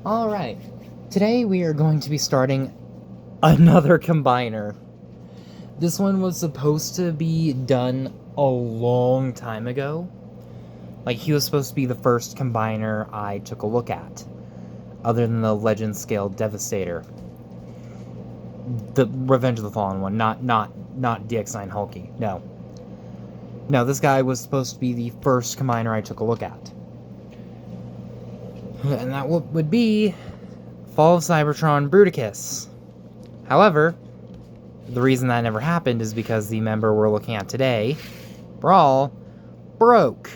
Alright, today we are going to be starting another combiner. This one was supposed to be done a long time ago. Like, he was supposed to be the first combiner I took a look at, other than the Legend Scale Devastator. The Revenge of the Fallen one, not DX9 Hulky, no. No, this guy was supposed to be the first combiner I took a look at. And that would be Fall of Cybertron Bruticus. However, the reason that never happened is because the member we're looking at today, Brawl, broke.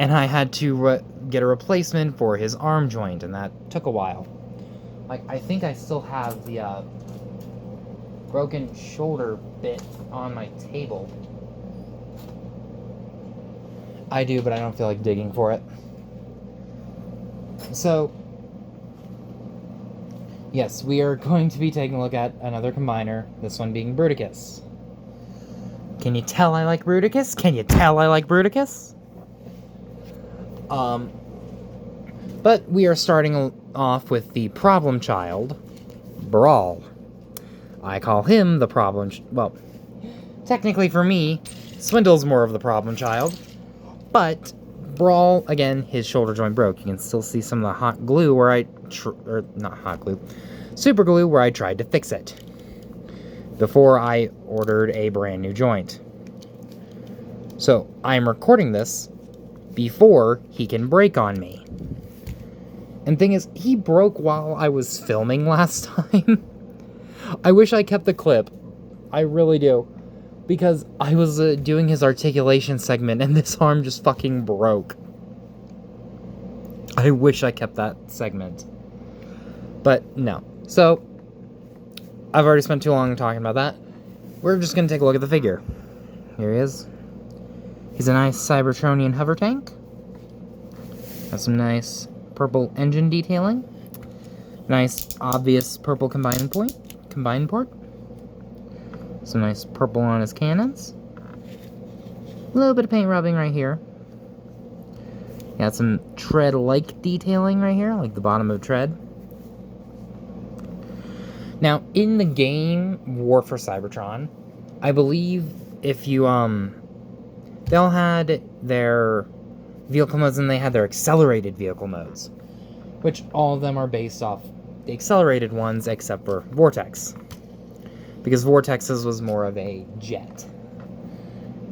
And I had to get a replacement for his arm joint, and that took a while. Like, I think I still have the broken shoulder bit on my table. I do, but I don't feel like digging for it. So, yes, we are going to be taking a look at another combiner, this one being Bruticus. Can you tell I like Bruticus? Can you tell I like Bruticus? But we are starting off with the problem child, Brawl. I call him the problem well, technically for me, Swindle's more of the problem child, but Brawl, again, his shoulder joint broke. You can still see some of the hot glue where not hot glue, super glue where I tried to fix it before I ordered a brand new joint. So, I'm recording this before he can break on me. And thing is, he broke while I was filming last time. I wish I kept the clip. I really do. Because I was doing his articulation segment and this arm just fucking broke. I wish I kept that segment. But no. So, I've already spent too long talking about that. We're just going to take a look at the figure. Here he is. He's a nice Cybertronian hover tank. Has some nice purple engine detailing. Nice obvious purple combine port. Some nice purple on his cannons. A little bit of paint rubbing right here. Got some tread-like detailing right here, like the bottom of tread. Now, in the game War for Cybertron, I believe if you, they all had their vehicle modes and they had their accelerated vehicle modes, which all of them are based off the accelerated ones except for Vortex. Because Vortex's was more of a jet.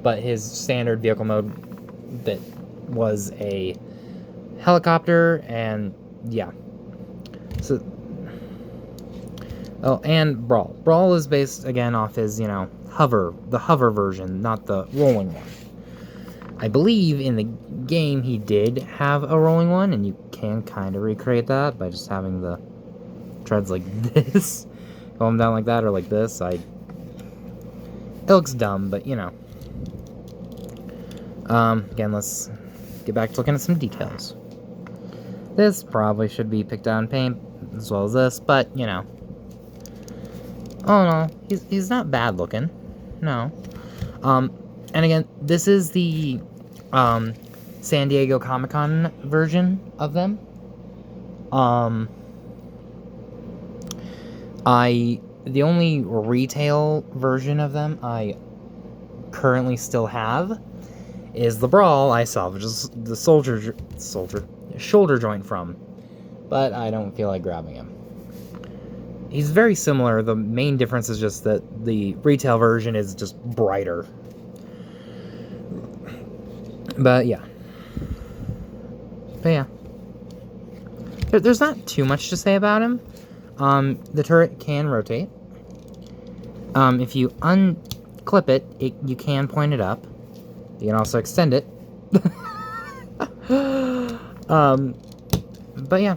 But his standard vehicle mode that was a helicopter, and yeah. So, oh, and Brawl. Brawl is based, again, off his, the hover version, not the rolling one. I believe in the game he did have a rolling one, and you can kind of recreate that by just having the treads like this. Go them down like that or like this. It looks dumb, but again, let's get back to looking at some details. This probably should be picked out in paint as well as this, but oh no, he's not bad looking. No. And again, this is the San Diego Comic-Con version of them. The only retail version of them I currently still have is the Brawl I salvaged the shoulder joint from, but I don't feel like grabbing him. He's very similar. The main difference is just that the retail version is just brighter. But yeah. There's not too much to say about him. The turret can rotate. If you unclip it, you can point it up. You can also extend it. But yeah.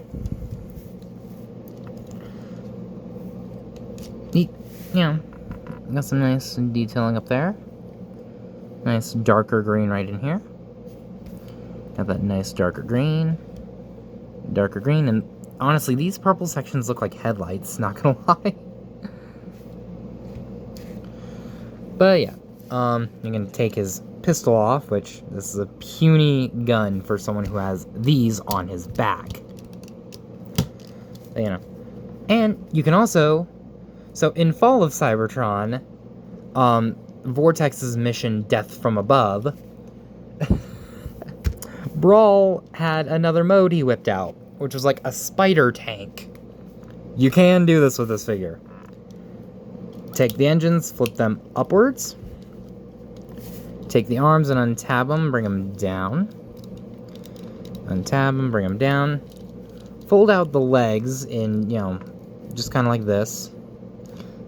Got some nice detailing up there. Nice darker green right in here. Got that nice darker green, and honestly, these purple sections look like headlights, not gonna lie. But yeah, you can take his pistol off, which this is a puny gun for someone who has these on his back. You know. And you can also... So, in Fall of Cybertron, Vortex's mission, Death from Above, Brawl had another mode he whipped out, which was like a spider tank. You can do this with this figure. Take the engines, flip them upwards. Take the arms and untab them, bring them down. Untab them, bring them down. Fold out the legs in, just kind of like this.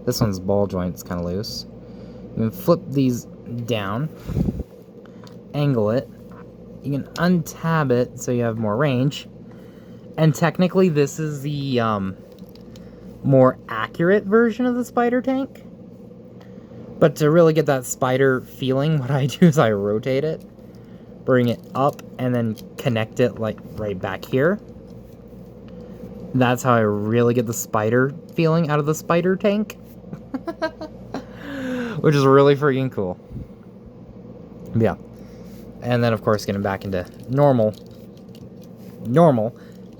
This one's ball joint's kind of loose. You can flip these down. Angle it. You can untab it so you have more range. And technically this is the more accurate version of the spider tank. But to really get that spider feeling, what I do is I rotate it, bring it up, and then connect it like right back here. That's how I really get the spider feeling out of the spider tank. Which is really freaking cool. Yeah. And then, of course, getting back into normal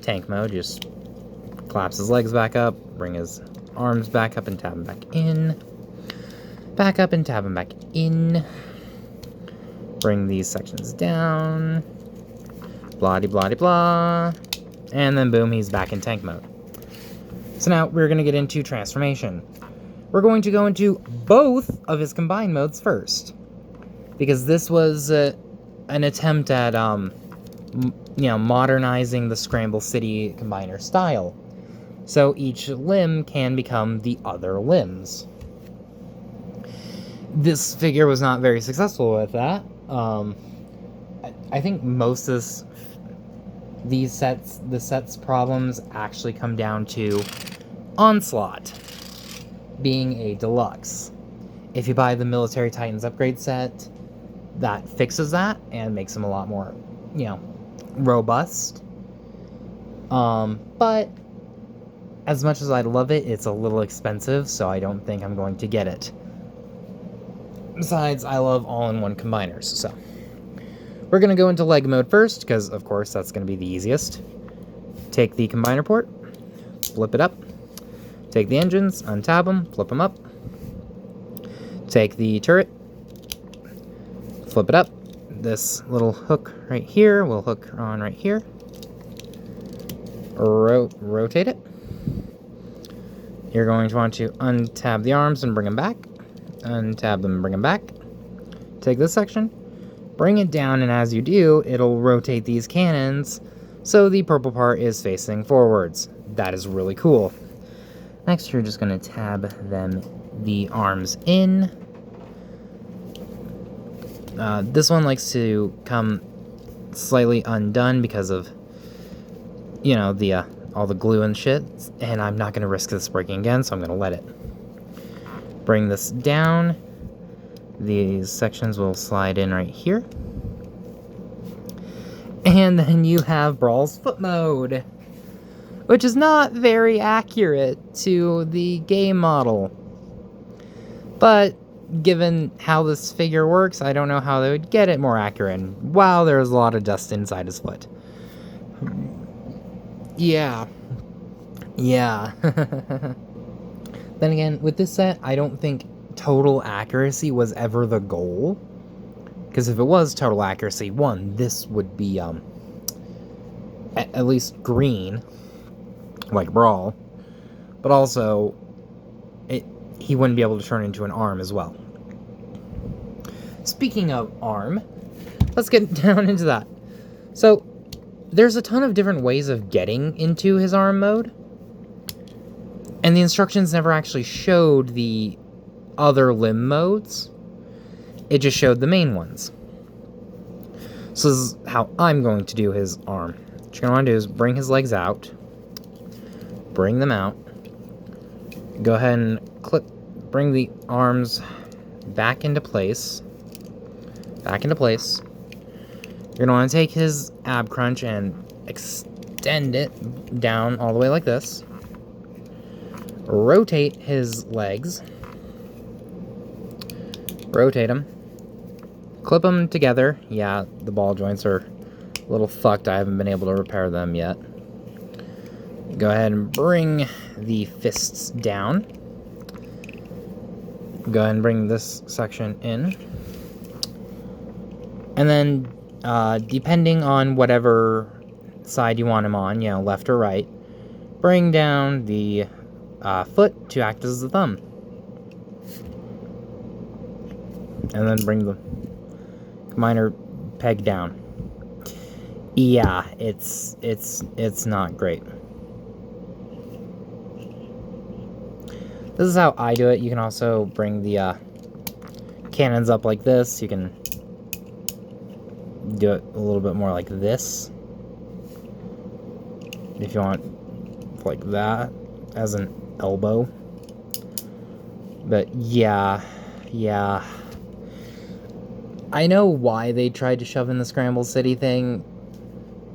tank mode. Just collapse his legs back up, bring his arms back up and tab him back in. Back up and tab him back in. Bring these sections down. Blah-de-blah-de-blah. And then, boom, he's back in tank mode. So now, we're going to get into transformation. We're going to go into both of his combined modes first. Because this was an attempt at, modernizing the Scramble City Combiner style. So each limb can become the other limbs. This figure was not very successful with that. I think most of the set's problems actually come down to Onslaught being a deluxe. If you buy the Military Titans upgrade set, that fixes that and makes them a lot more, robust. But as much as I love it, it's a little expensive, so I don't think I'm going to get it. Besides, I love all-in-one combiners, so we're going to go into leg mode first, because, of course, that's going to be the easiest. Take the combiner port, flip it up, take the engines, untab them, flip them up, take the turret, flip it up. This little hook right here will hook on right here. Rotate it. You're going to want to untab the arms and bring them back. Untab them and bring them back. Take this section, bring it down, and as you do, it'll rotate these cannons so the purple part is facing forwards. That is really cool. Next, you're just going to tab the arms in. This one likes to come slightly undone because of, all the glue and shit, and I'm not going to risk this breaking again, so I'm going to let it. Bring this down. These sections will slide in right here. And then you have Brawl's foot mode, which is not very accurate to the game model. But given how this figure works, I don't know how they would get it more accurate. And wow, there's a lot of dust inside his foot. Yeah. Then again, with this set, I don't think total accuracy was ever the goal. Because if it was total accuracy, one, this would be, at least green, like Brawl. But also, he wouldn't be able to turn into an arm as well. Speaking of arm, let's get down into that. So, there's a ton of different ways of getting into his arm mode. And the instructions never actually showed the other limb modes. It just showed the main ones. So this is how I'm going to do his arm. What you're going to want to do is bring his legs out. Bring them out. Go ahead and bring the arms back into place. Back into place. You're going to want to take his ab crunch and extend it down all the way like this. Rotate his legs. Rotate them. Clip them together. Yeah, the ball joints are a little fucked. I haven't been able to repair them yet. Go ahead and bring the fists down. Go ahead and bring this section in. And then, depending on whatever side you want him on, you know, left or right, bring down the foot to act as the thumb. And then bring the minor peg down. Yeah, it's not great. This is how I do it. You can also bring the cannons up like this. You can do it a little bit more like this. If you want like that as an elbow. But yeah. I know why they tried to shove in the Scramble City thing.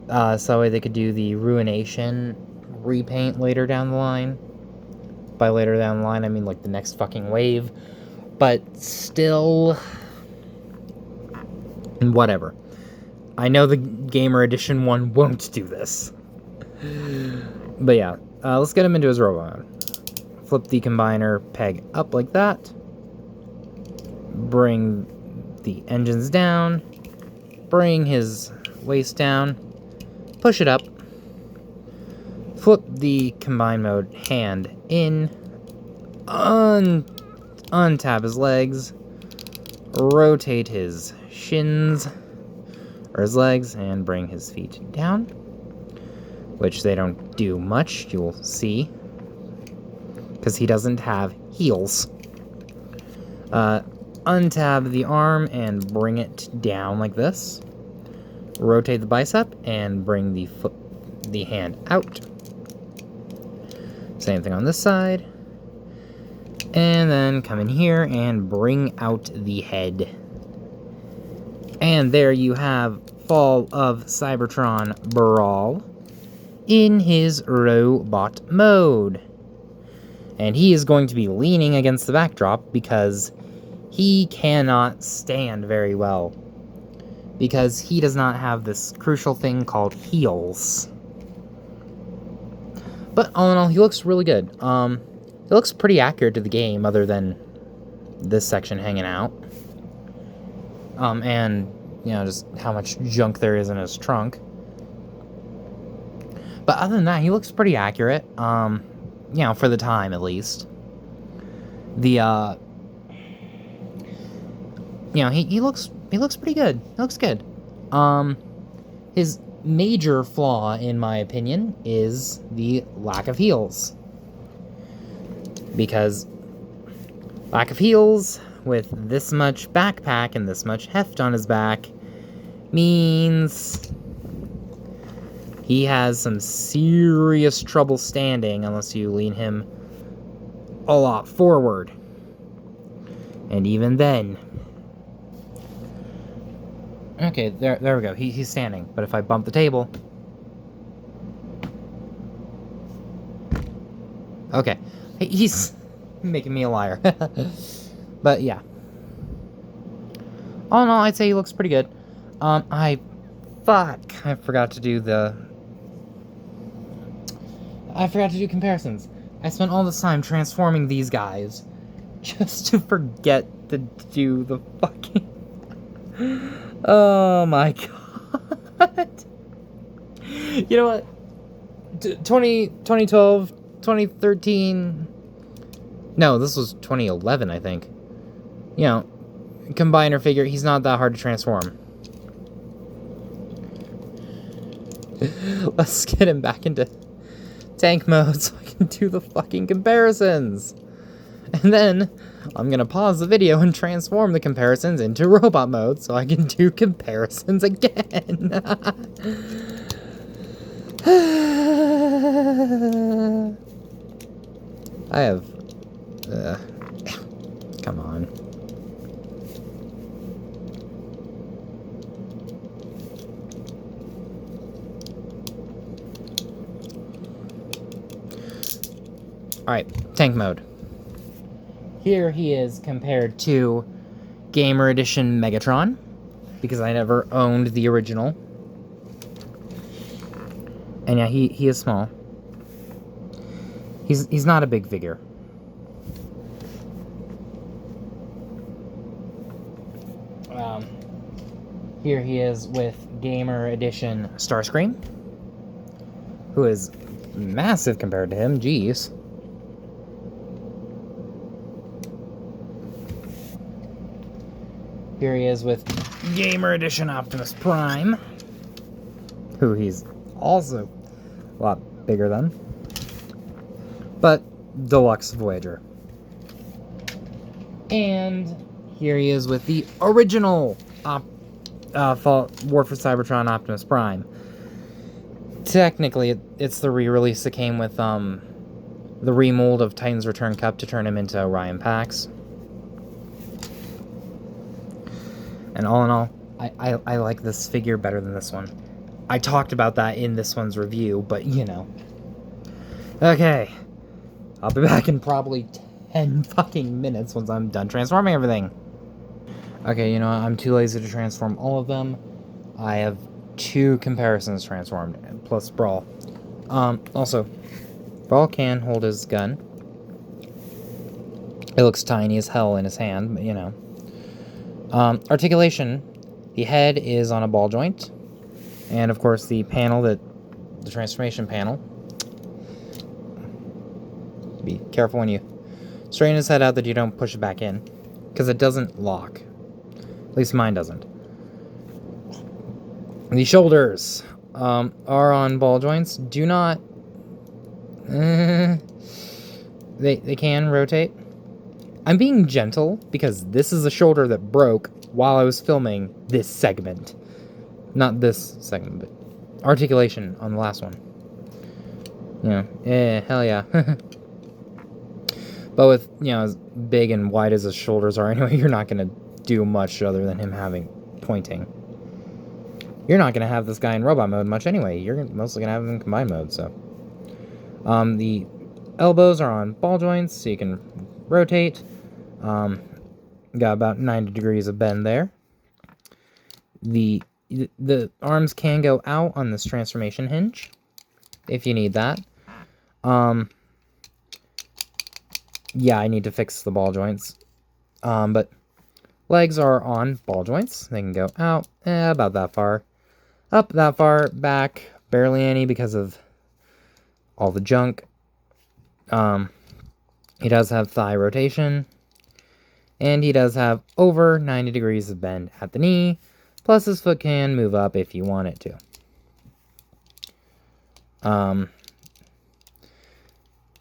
So that way they could do the Ruination repaint later down the line. By later down the line, I mean like the next fucking wave. But still, whatever. I know the Gamer Edition one won't do this. But yeah, let's get him into his robot mode. Flip the combiner peg up like that. Bring the engines down. Bring his waist down. Push it up. Flip the combine mode hand in. Untap his legs. Rotate his shins. Or his legs. And bring his feet down. Which they don't do much, you'll see. Because he doesn't have heels. Untab the arm and bring it down like this. Rotate the bicep and bring the hand out. Same thing on this side. And then come in here and bring out the head. And there you have Fall of Cybertron Brawl in his robot mode. And he is going to be leaning against the backdrop because he cannot stand very well. Because he does not have this crucial thing called heels. But all in all, he looks really good. He looks pretty accurate to the game, other than this section hanging out. And, you know, just how much junk there is in his trunk. But other than that, he looks pretty accurate. You know, for the time, at least. The, you know, he looks pretty good. He looks good. His major flaw, in my opinion, is the lack of heels. Because lack of heels with this much backpack and this much heft on his back means he has some serious trouble standing unless you lean him a lot forward. And even then... Okay, there we go. He's standing. But if I bump the table... Okay. He's making me a liar. But yeah. All in all, I'd say he looks pretty good. I forgot to do comparisons. I spent all this time transforming these guys just to forget to do the fucking... Oh my god. You know what? 2012, 2013... No, this was 2011, I think. You know, combiner figure, he's not that hard to transform. Let's get him back into tank mode so I can do the fucking comparisons. And then I'm gonna pause the video and transform the comparisons into robot mode so I can do comparisons again. I have... come on. Alright, tank mode. Here he is compared to Gamer Edition Megatron, because I never owned the original. And yeah, he is small. He's not a big figure. Here he is with Gamer Edition Starscream, who is massive compared to him. Jeez. Here he is with Gamer Edition Optimus Prime, who he's also a lot bigger than, but Deluxe Voyager. And here he is with the original War for Cybertron Optimus Prime. Technically, it's the re-release that came with the remold of Titan's Return Cup to turn him into Orion Pax. And all in all, I like this figure better than this one. I talked about that in this one's review, but you know. Okay. I'll be back in probably 10 fucking minutes once I'm done transforming everything. Okay, you know what? I'm too lazy to transform all of them. I have 2 comparisons transformed, plus Brawl. Also, Brawl can hold his gun. It looks tiny as hell in his hand, but you know. Articulation. The head is on a ball joint. And of course the panel, the transformation panel. Be careful when you straighten his head out that you don't push it back in, because it doesn't lock. At least mine doesn't. The shoulders are on ball joints. Do not... they can rotate. I'm being gentle because this is a shoulder that broke while I was filming this segment. Not this segment, but articulation on the last one. Yeah, hell yeah. But with, you know, as big and wide as his shoulders are anyway, you're not going to do much other than him having pointing. You're not going to have this guy in robot mode much anyway. You're mostly going to have him in combined mode, so. The elbows are on ball joints, so you can rotate. Got about 90 degrees of bend there. The arms can go out on this transformation hinge, if you need that. Yeah, I need to fix the ball joints. But legs are on ball joints. They can go out about that far. Up that far, back, barely any because of all the junk. He does have thigh rotation. And he does have over 90 degrees of bend at the knee. Plus his foot can move up if you want it to.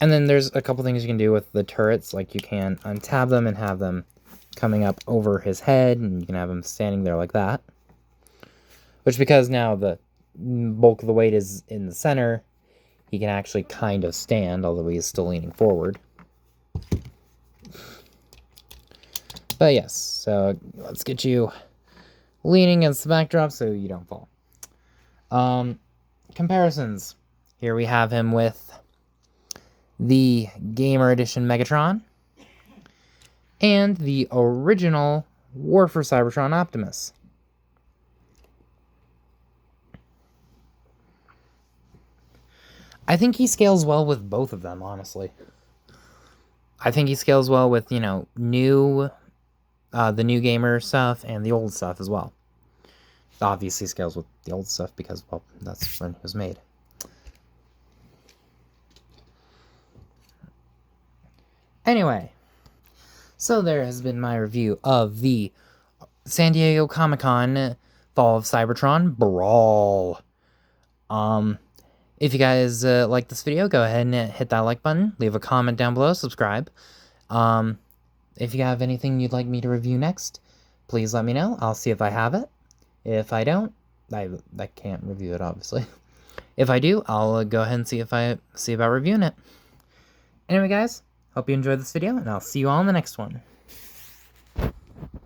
And then there's a couple things you can do with the turrets. Like you can untab them and have them coming up over his head. And you can have him standing there like that. Which, because now the bulk of the weight is in the center, he can actually kind of stand, although he is still leaning forward. But yes, so let's get you leaning against the backdrop so you don't fall. Comparisons. Here we have him with the Gamer Edition Megatron and the original War for Cybertron Optimus. I think he scales well with both of them, honestly. I think he scales well with, you know, the new gamer stuff and the old stuff as well. Obviously scales with the old stuff because, well, that's when it was made. Anyway, so there has been my review of the San Diego Comic-Con Fall of Cybertron Brawl. If you guys like this video, go ahead and hit that like button, leave a comment down below, subscribe. If you have anything you'd like me to review next, please let me know. I'll see if I have it. If I don't, I can't review it, obviously. If I do, I'll go ahead and see about reviewing it. Anyway, guys, hope you enjoyed this video, and I'll see you all in the next one.